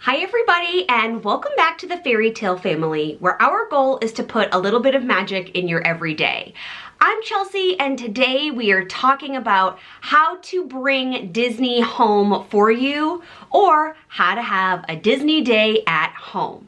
Hi everybody, and welcome back to the Fairy Tale Family, where our goal is to put a little bit of magic in your everyday. I'm Chelsea, and today we are talking about how to bring Disney home for you, or how to have a Disney day at home.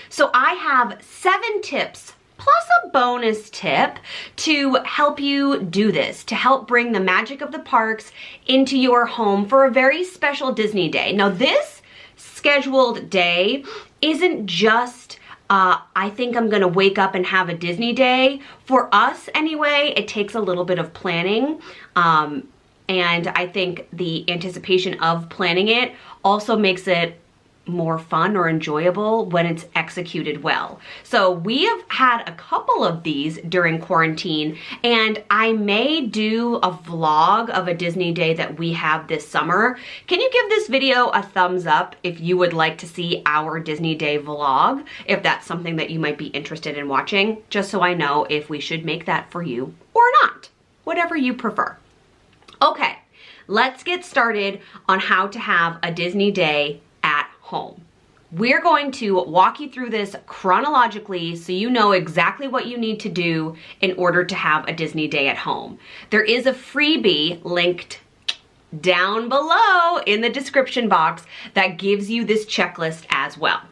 So I have 7 tips plus a bonus tip to help you do this, to help bring the magic of the parks into your home for a very special Disney day. Now this scheduled day isn't just I think I'm gonna wake up and have a Disney day. For us anyway, it takes a little bit of planning, and I think the anticipation of planning it also makes it more fun or enjoyable when it's executed well. So we have had a couple of these during quarantine, and I may do a vlog of a Disney day that we have this summer. Can you give this video a thumbs up if you would like to see our Disney day vlog, if that's something that you might be interested in watching, just so I know if we should make that for you or not, whatever you prefer. Okay, let's get started on how to have a Disney day at home. We're going to walk you through this chronologically so you know exactly what you need to do in order to have a Disney day at home. There is a freebie linked down below in the description box that gives you this checklist as well.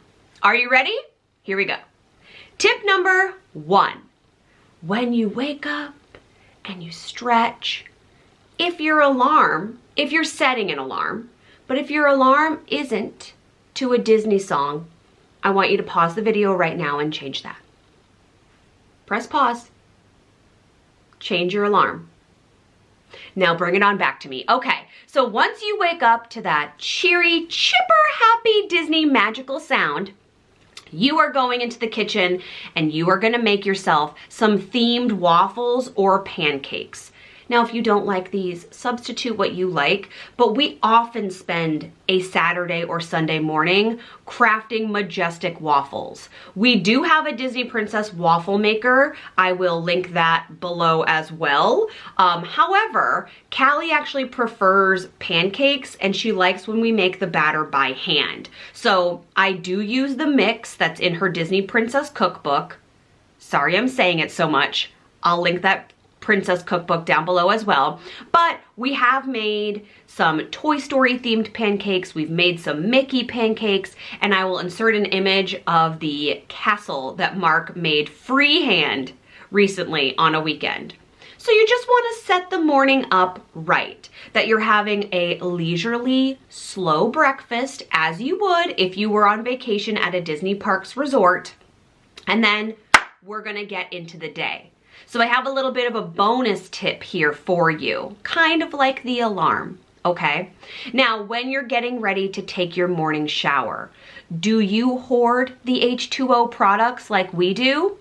Are you ready? Here we go. Tip number 1. When you wake up and you stretch, if you're setting an alarm, but if your alarm isn't to a Disney song, I want you to pause the video right now and change that. Press pause. Change your alarm. Now bring it on back to me. Okay, so once you wake up to that cheery, chipper, happy Disney magical sound, you are going into the kitchen and you are gonna make yourself some themed waffles or pancakes. Now, if you don't like these, substitute what you like, but we often spend a Saturday or Sunday morning crafting majestic waffles. We do have a Disney Princess waffle maker. I will link that below as well. However, Callie actually prefers pancakes and she likes when we make the batter by hand. So I do use the mix that's in her Disney Princess cookbook. Sorry I'm saying it so much. I'll link that Princess cookbook down below as well. But we have made some Toy Story themed pancakes, we've made some Mickey pancakes, and I will insert an image of the castle that Mark made freehand recently on a weekend. So you just want to set the morning up right, that you're having a leisurely, slow breakfast as you would if you were on vacation at a Disney Parks resort, and then we're gonna get into the day. So I have a little bit of a bonus tip here for you, kind of like the alarm, okay? Now, when you're getting ready to take your morning shower, do you hoard the H2O products like we do?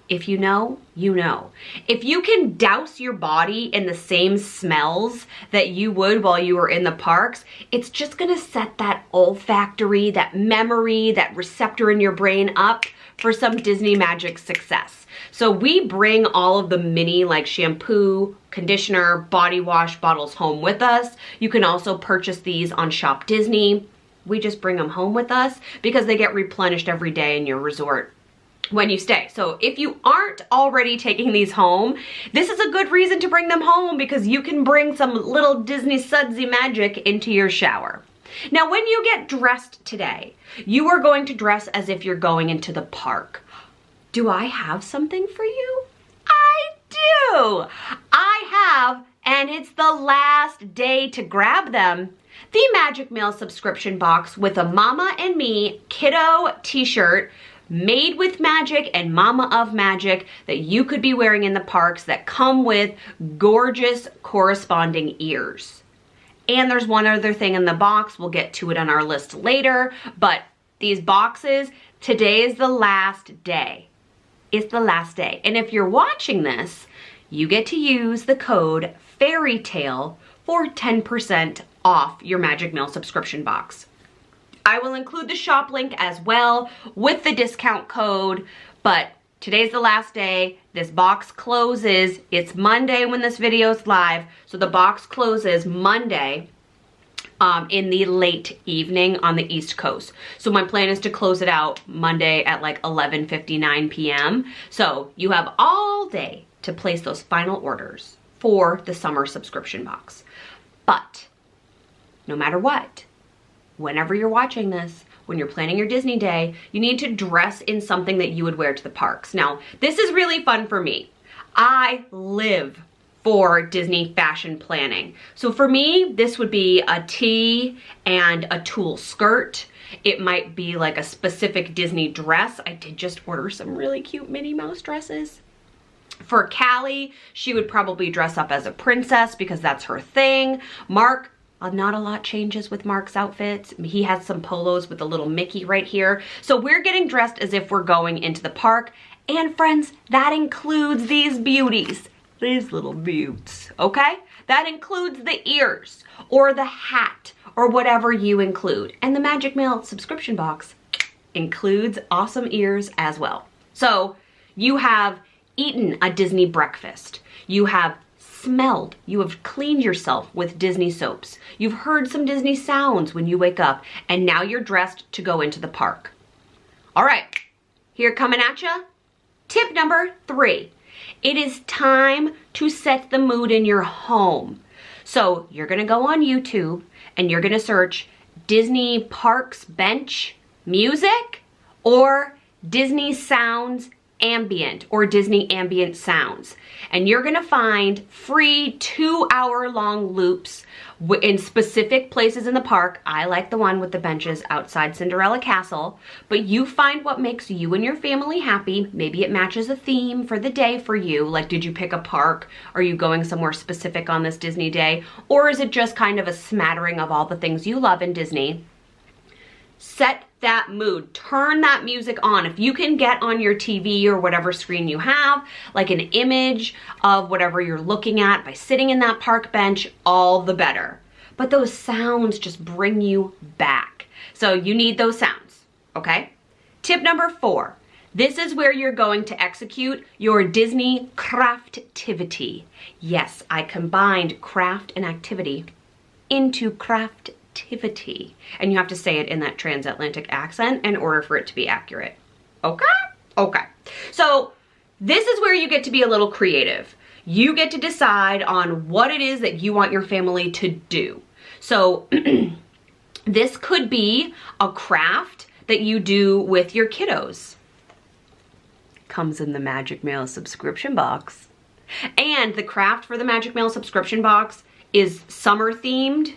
If you know, you know. If you can douse your body in the same smells that you would while you were in the parks, it's just gonna set that olfactory, that memory, that receptor in your brain up for some Disney magic success. So we bring all of the mini like shampoo, conditioner, body wash bottles home with us. You can also purchase these on Shop Disney. We just bring them home with us because they get replenished every day in your resort when you stay. So if you aren't already taking these home, this is a good reason to bring them home because you can bring some little Disney sudsy magic into your shower. Now, when you get dressed today, you are going to dress as if you're going into the park. Do I have something for you? I do! I have, and it's the last day to grab them, the Magic Mail subscription box with a Mama and Me kiddo t-shirt made with magic and Mama of Magic that you could be wearing in the parks that come with gorgeous corresponding ears. And there's one other thing in the box, we'll get to it on our list later, but these boxes, today is the last day. It's the last day. And if you're watching this, you get to use the code FAIRYTALE for 10% off your Magic Mail subscription box. I will include the shop link as well with the discount code, but today's the last day. This box closes. It's Monday when this video is live, so the box closes Monday, in the late evening on the East Coast. So my plan is to close it out Monday at like 11:59 p.m. So you have all day to place those final orders for the summer subscription box. But no matter what, whenever you're watching this, when you're planning your Disney day, you need to dress in something that you would wear to the parks. Now, this is really fun for me. I live for Disney fashion planning. So for me, this would be a tee and a tulle skirt. It might be like a specific Disney dress. I did just order some really cute Minnie Mouse dresses. For Callie, she would probably dress up as a princess because that's her thing. Mark, not a lot changes with Mark's outfits. He has some polos with a little Mickey right here. So we're getting dressed as if we're going into the park. And friends, that includes these beauties. These little beauts, okay? That includes the ears or the hat or whatever you include. And the Magic Mail subscription box includes awesome ears as well. So you have eaten a Disney breakfast. You have smelled, you have cleaned yourself with Disney soaps. You've heard some Disney sounds when you wake up, and now you're dressed to go into the park. All right, here coming at ya. Tip number 3. It is time to set the mood in your home. So you're gonna go on YouTube and you're gonna search Disney Parks Bench Music or Disney Sounds Ambient or Disney Ambient Sounds. And you're gonna find free 2-hour-long loops in specific places in the park. I like the one with the benches outside Cinderella Castle, but you find what makes you and your family happy. Maybe it matches a theme for the day for you. Like, did you pick a park? Are you going somewhere specific on this Disney day? Or is it just kind of a smattering of all the things you love in Disney? Set that mood. Turn that music on. If you can get on your TV or whatever screen you have, like an image of whatever you're looking at by sitting in that park bench, all the better. But those sounds just bring you back. So you need those sounds, okay? Tip number 4. This is where you're going to execute your Disney craftivity. Yes, I combined craft and activity into craftivity. And you have to say it in that transatlantic accent in order for it to be accurate. Okay? Okay. So this is where you get to be a little creative. You get to decide on what it is that you want your family to do. So this could be a craft that you do with your kiddos. Comes in the Magic Mail subscription box. And the craft for the Magic Mail subscription box is summer themed.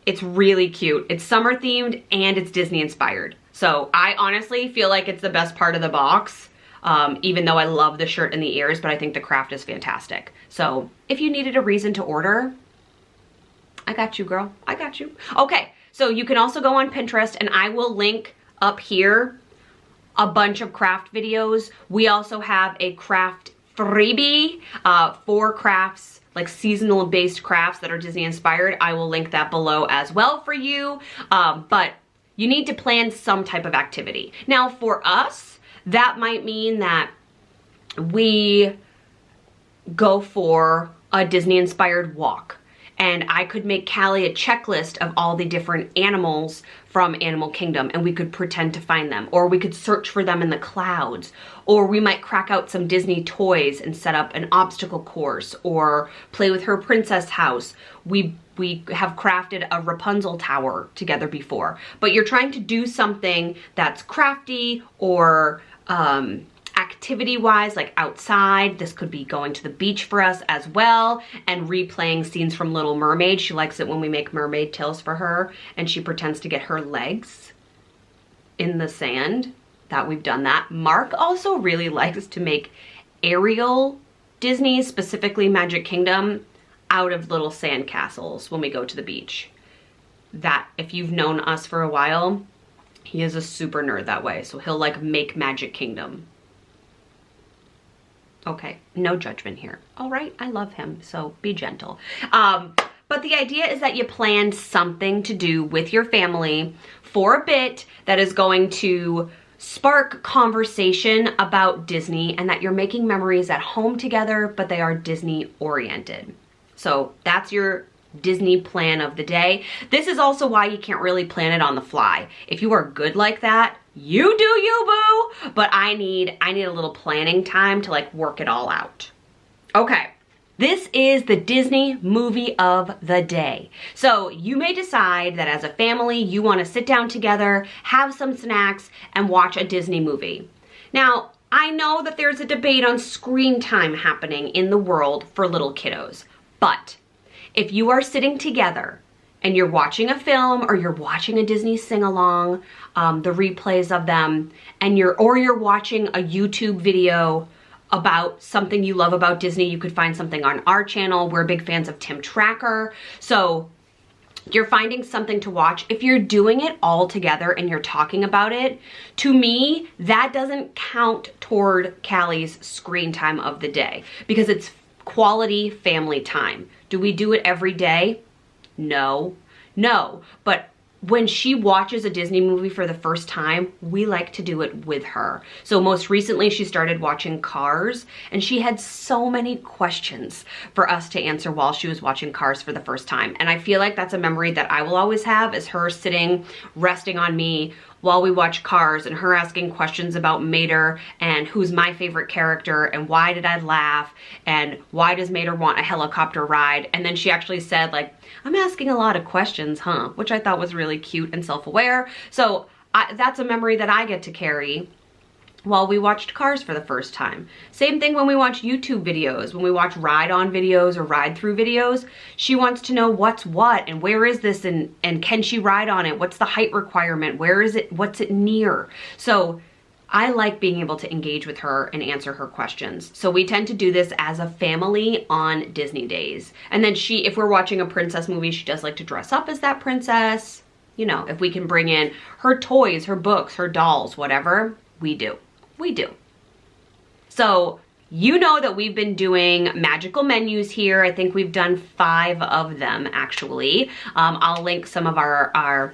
It's really cute. It's summer themed and it's Disney inspired. So I honestly feel like it's the best part of the box, even though I love the shirt and the ears, but I think the craft is fantastic. So if you needed a reason to order, I got you, girl. I got you. Okay, so you can also go on Pinterest, and I will link up here a bunch of craft videos. We also have a craft freebie for crafts, like seasonal based crafts that are Disney inspired. I will link that below as well for you. But you need to plan some type of activity. Now for us, that might mean that we go for a Disney inspired walk. And I could make Callie a checklist of all the different animals from Animal Kingdom, and we could pretend to find them, or we could search for them in the clouds, or we might crack out some Disney toys and set up an obstacle course, or play with her princess house. We have crafted a Rapunzel tower together before, but you're trying to do something that's crafty or activity-wise, like outside. This could be going to the beach for us as well and replaying scenes from Little Mermaid. She likes it when we make mermaid tails for her and she pretends to get her legs in the sand. That we've done that. Mark also really likes to make Ariel Disney, specifically Magic Kingdom, out of little sand castles when we go to the beach. That, if you've known us for a while, he is a super nerd that way. So he'll like make Magic Kingdom. Okay, no judgment here. All right, I love him, so be gentle. But the idea is that you plan something to do with your family for a bit that is going to spark conversation about Disney, and that you're making memories at home together, but they are Disney oriented. So that's your Disney plan of the day. This is also why you can't really plan it on the fly. If you are good like that, you do you, boo. But I need a little planning time to like work it all out. Okay. This is the Disney movie of the day. So you may decide that as a family, you want to sit down together, have some snacks, and watch a Disney movie. Now, I know that there's a debate on screen time happening in the world for little kiddos, but if you are sitting together and you're watching a film or you're watching a Disney sing-along, the replays of them, and you're watching a YouTube video about something you love about Disney, you could find something on our channel. We're big fans of Tim Tracker. So you're finding something to watch. If you're doing it all together and you're talking about it, to me, that doesn't count toward Callie's screen time of the day because it's quality family time. Do we do it every day? No, but when she watches a Disney movie for the first time, we like to do it with her. So most recently she started watching Cars and she had so many questions for us to answer while she was watching Cars for the first time. And I feel like that's a memory that I will always have, is her sitting, resting on me while we watch Cars and her asking questions about Mater and who's my favorite character and why did I laugh and why does Mater want a helicopter ride? And then she actually said like, I'm asking a lot of questions, huh? Which I thought was really cute and self-aware. So that's a memory that I get to carry while we watched Cars for the first time. Same thing when we watch YouTube videos, when we watch ride-on videos or ride-through videos. She wants to know what's what and where is this and can she ride on it? What's the height requirement? Where is it? What's it near? So I like being able to engage with her and answer her questions. So we tend to do this as a family on Disney days. And then if we're watching a princess movie, she does like to dress up as that princess. You know, if we can bring in her toys, her books, her dolls, whatever, we do. We do. So you know that we've been doing magical menus here. I think we've done 5 of them actually. I'll link some of our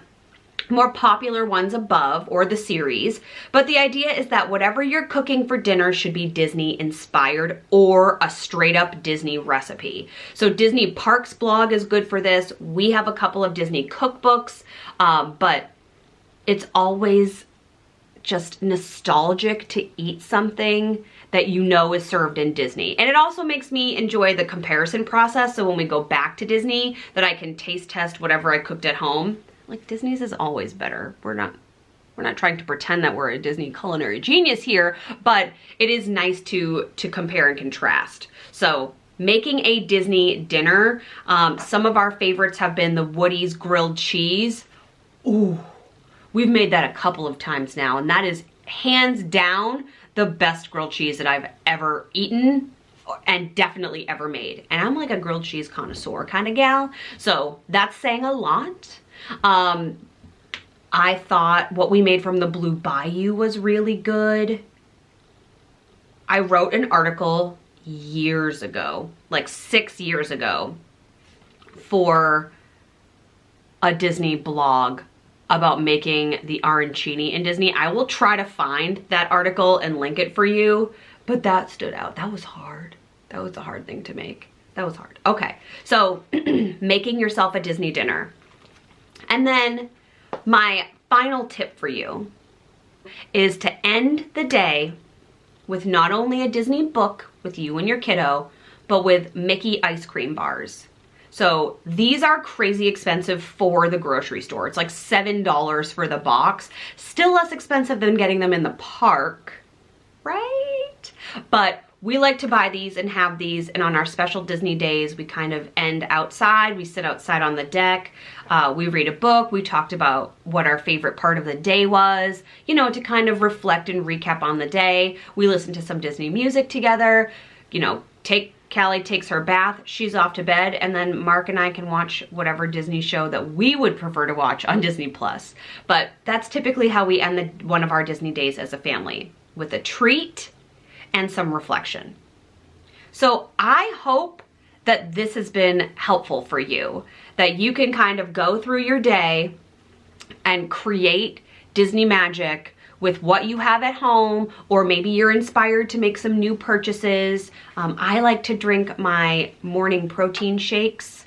more popular ones above, or the series. But the idea is that whatever you're cooking for dinner should be Disney inspired or a straight up Disney recipe. So Disney Parks blog is good for this. We have a couple of Disney cookbooks, but it's always just nostalgic to eat something that you know is served in Disney. And it also makes me enjoy the comparison process. So when we go back to Disney, that I can taste test whatever I cooked at home. Like, Disney's is always better. We're not trying to pretend that we're a Disney culinary genius here, but it is nice to compare and contrast. So making a Disney dinner, some of our favorites have been the Woody's grilled cheese. Ooh, we've made that a couple of times now, and that is hands down the best grilled cheese that I've ever eaten and definitely ever made. And I'm like a grilled cheese connoisseur kind of gal, so that's saying a lot. I thought what we made from the Blue Bayou was really good. I wrote an article years ago, like 6 years ago, for a Disney blog about making the arancini in Disney. I will try to find that article and link it for you, but that stood out. That was hard. That was a hard thing to make. That was hard. Okay, so making yourself a Disney dinner. And then my final tip for you is to end the day with not only a Disney book with you and your kiddo, but with Mickey ice cream bars. So these are crazy expensive for the grocery store. It's like $7 for the box. Still less expensive than getting them in the park, right? But we like to buy these and have these, and on our special Disney days, we kind of end outside. We sit outside on the deck. We read a book. We talked about what our favorite part of the day was, you know, to kind of reflect and recap on the day. We listen to some Disney music together, you know, Callie takes her bath, she's off to bed, and then Mark and I can watch whatever Disney show that we would prefer to watch on Disney Plus. But that's typically how we end one of our Disney days as a family, with a treat and some reflection. So I hope that this has been helpful for you, that you can kind of go through your day and create Disney magic with what you have at home, or maybe you're inspired to make some new purchases. I like to drink my morning protein shakes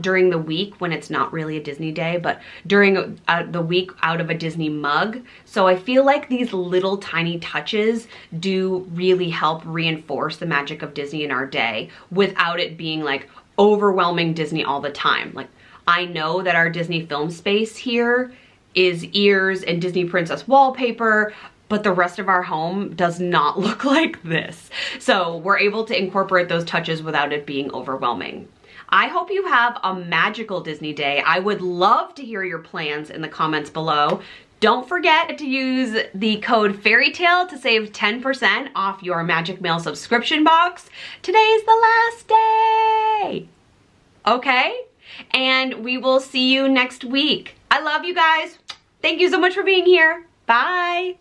during the week when it's not really a Disney day, but during the week out of a Disney mug. So I feel like these little tiny touches do really help reinforce the magic of Disney in our day without it being like overwhelming Disney all the time. Like, I know that our Disney film space here is ears and Disney Princess wallpaper, but the rest of our home does not look like this. So we're able to incorporate those touches without it being overwhelming. I hope you have a magical Disney day. I would love to hear your plans in the comments below. Don't forget to use the code FAIRYTALE to save 10% off your Magic Mail subscription box. Today's the last day. Okay? And we will see you next week. I love you guys. Thank you so much for being here. Bye.